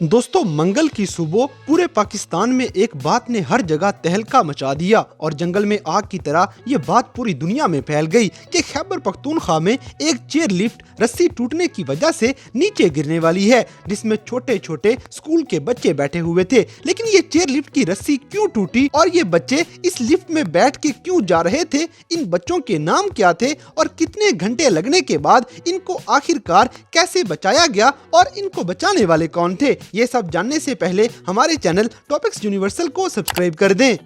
दोस्तों, मंगल की सुबह पूरे पाकिस्तान में एक बात ने हर जगह तहलका मचा दिया और जंगल में आग की तरह ये बात पूरी दुनिया में फैल गई कि खैबर पख्तूनख्वा में एक चेयर लिफ्ट रस्सी टूटने की वजह से नीचे गिरने वाली है, जिसमें छोटे छोटे स्कूल के बच्चे बैठे हुए थे। लेकिन ये चेयर लिफ्ट की रस्सी क्यों टूटी और ये बच्चे इस लिफ्ट में बैठ के क्यों जा रहे थे, इन बच्चों के नाम क्या थे और कितने घंटे लगने के बाद इनको आखिरकार कैसे बचाया गया और इनको बचाने वाले कौन थे, ये सब जानने से पहले हमारे चैनल टॉपिक्स यूनिवर्सल को सब्सक्राइब कर दें।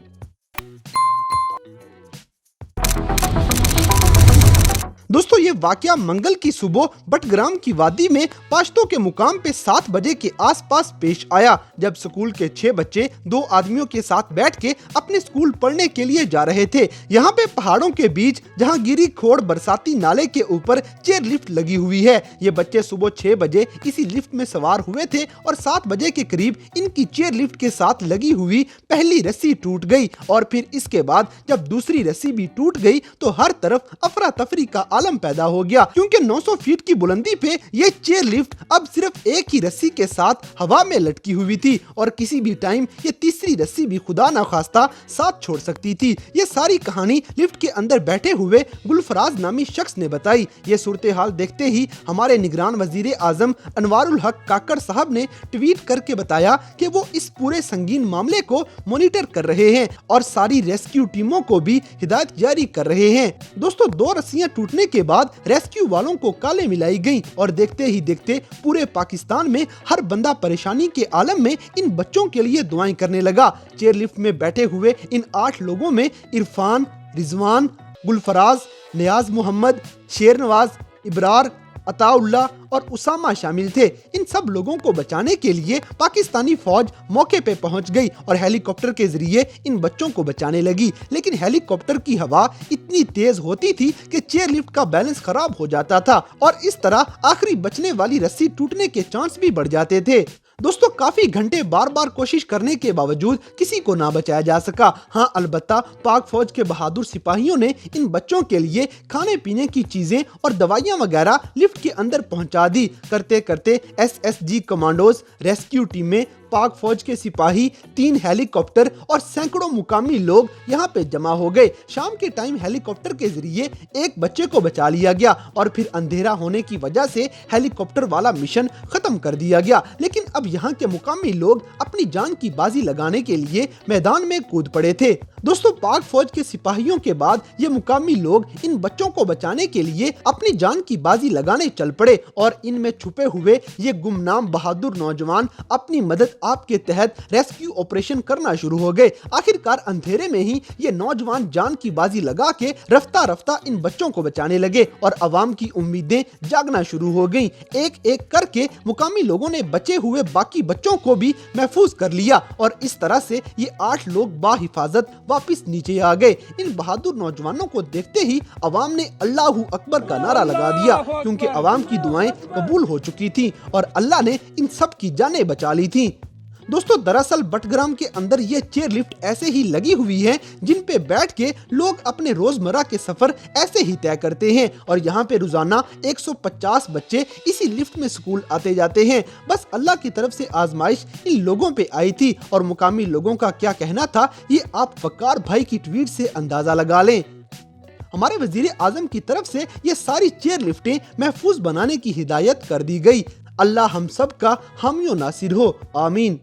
दोस्तों, ये वाकया मंगल की सुबह बटग्राम की वादी में पाश्तो के मुकाम पे 7 बजे के आसपास पेश आया, जब स्कूल के 6 बच्चे 2 आदमियों के साथ बैठ के अपने स्कूल पढ़ने के लिए जा रहे थे। यहाँ पे पहाड़ों के बीच जहांगीरी खोड़ बरसाती नाले के ऊपर चेयर लिफ्ट लगी हुई है। ये बच्चे सुबह 6 बजे इसी लिफ्ट में सवार हुए थे और 7 बजे के करीब इनकी चेयर लिफ्ट के साथ लगी हुई पहली रस्सी टूट गई और फिर इसके बाद जब दूसरी रस्सी भी टूट गई तो हर तरफ अफरा तफरी का आलम पैदा हो गया, क्योंकि 900 फीट की बुलंदी पे ये चेयर लिफ्ट अब सिर्फ एक ही रस्सी के साथ हवा में लटकी हुई थी और किसी भी टाइम ये तीसरी रस्सी भी खुदा ना खास्ता साथ छोड़ सकती थी। ये सारी कहानी लिफ्ट के अंदर बैठे हुए गुलफराज नामी शख्स ने बताई। ये सूरत हाल देखते ही हमारे निगरान वजीर आजम अनवारुल हक काकड़ साहब ने ट्वीट करके बताया कि वो इस पूरे संगीन मामले को मॉनिटर कर रहे हैं और सारी रेस्क्यू टीमों को भी हिदायत जारी कर रहे हैं। दोस्तों, 2 रस्सियां टूटने के बाद रेस्क्यू वालों को काले मिलाई गई और देखते ही देखते पूरे पाकिस्तान में हर बंदा परेशानी के आलम में इन बच्चों के लिए दुआएं करने लगा। चेयर लिफ्ट में बैठे हुए इन 8 लोगों में इरफान, रिजवान, गुलफराज, नियाज मोहम्मद, शेर नवाज, इब्रार, अताउल्ला और उसामा शामिल थे। इन सब लोगों को बचाने के लिए पाकिस्तानी फौज मौके पे पहुंच गई और हेलीकॉप्टर के जरिए इन बच्चों को बचाने लगी। लेकिन हेलीकॉप्टर की हवा इतनी तेज होती थी कि चेयर लिफ्ट का बैलेंस खराब हो जाता था और इस तरह आखिरी बचने वाली रस्सी टूटने के चांस भी बढ़ जाते थे। दोस्तों, काफी घंटे बार बार कोशिश करने के बावजूद किसी को ना बचाया जा सका। हाँ, अलबत्ता पाक फौज के बहादुर सिपाहियों ने इन बच्चों के लिए खाने पीने की चीजें और दवाइयां वगैरह लिफ्ट के अंदर पहुंचा दी। करते करते SSG कमांडोज, रेस्क्यू टीमें, पाक फौज के सिपाही, 3 हेलीकॉप्टर और सैकड़ों मुकामी लोग यहाँ पे जमा हो गए। शाम के टाइम हेलीकॉप्टर के जरिए एक बच्चे को बचा लिया गया और फिर अंधेरा होने की वजह से हेलीकॉप्टर वाला मिशन खत्म कर दिया गया। लेकिन अब यहाँ के मुकामी लोग अपनी जान की बाजी लगाने के लिए मैदान में कूद पड़े थे। दोस्तों, पाक फौज के सिपाहियों के बाद ये मुकामी लोग इन बच्चों को बचाने के लिए अपनी जान की बाजी लगाने चल पड़े और इनमें छुपे हुए ये गुमनाम बहादुर नौजवान अपनी मदद आपके तहत रेस्क्यू ऑपरेशन करना शुरू हो गए। आखिरकार अंधेरे में ही ये नौजवान जान की बाजी लगा के रफ्ता रफ्ता इन बच्चों को बचाने लगे और अवाम की उम्मीदें जागना शुरू हो गईं। एक एक करके मुकामी लोगों ने बचे हुए बाकी बच्चों को भी महफूज कर लिया और इस तरह से ये 8 लोग बाहिफाजत वापस नीचे आ गए। इन बहादुर नौजवानों को देखते ही अवाम ने अल्लाहू अकबर का नारा लगा दिया, क्योंकि अवाम की दुआएं कबूल हो चुकी थी और अल्लाह ने इन सब की जानें बचा ली थी। दोस्तों, दरअसल बटग्राम के अंदर ये चेयर लिफ्ट ऐसे ही लगी हुई है जिन पे बैठ के लोग अपने रोजमर्रा के सफर ऐसे ही तय करते हैं और यहाँ पे रोजाना 150 बच्चे इसी लिफ्ट में स्कूल आते जाते हैं। बस अल्लाह की तरफ से आजमाइश इन लोगों पे आई थी और मुकामी लोगों का क्या कहना था ये आप फक्कार भाई की ट्वीट से अंदाजा लगा लें। हमारे वजीर आजम की तरफ से ये सारी चेयर लिफ्टें महफूज बनाने की हिदायत कर दी गई। अल्लाह हम सब का हामियो नासिर हो, आमीन।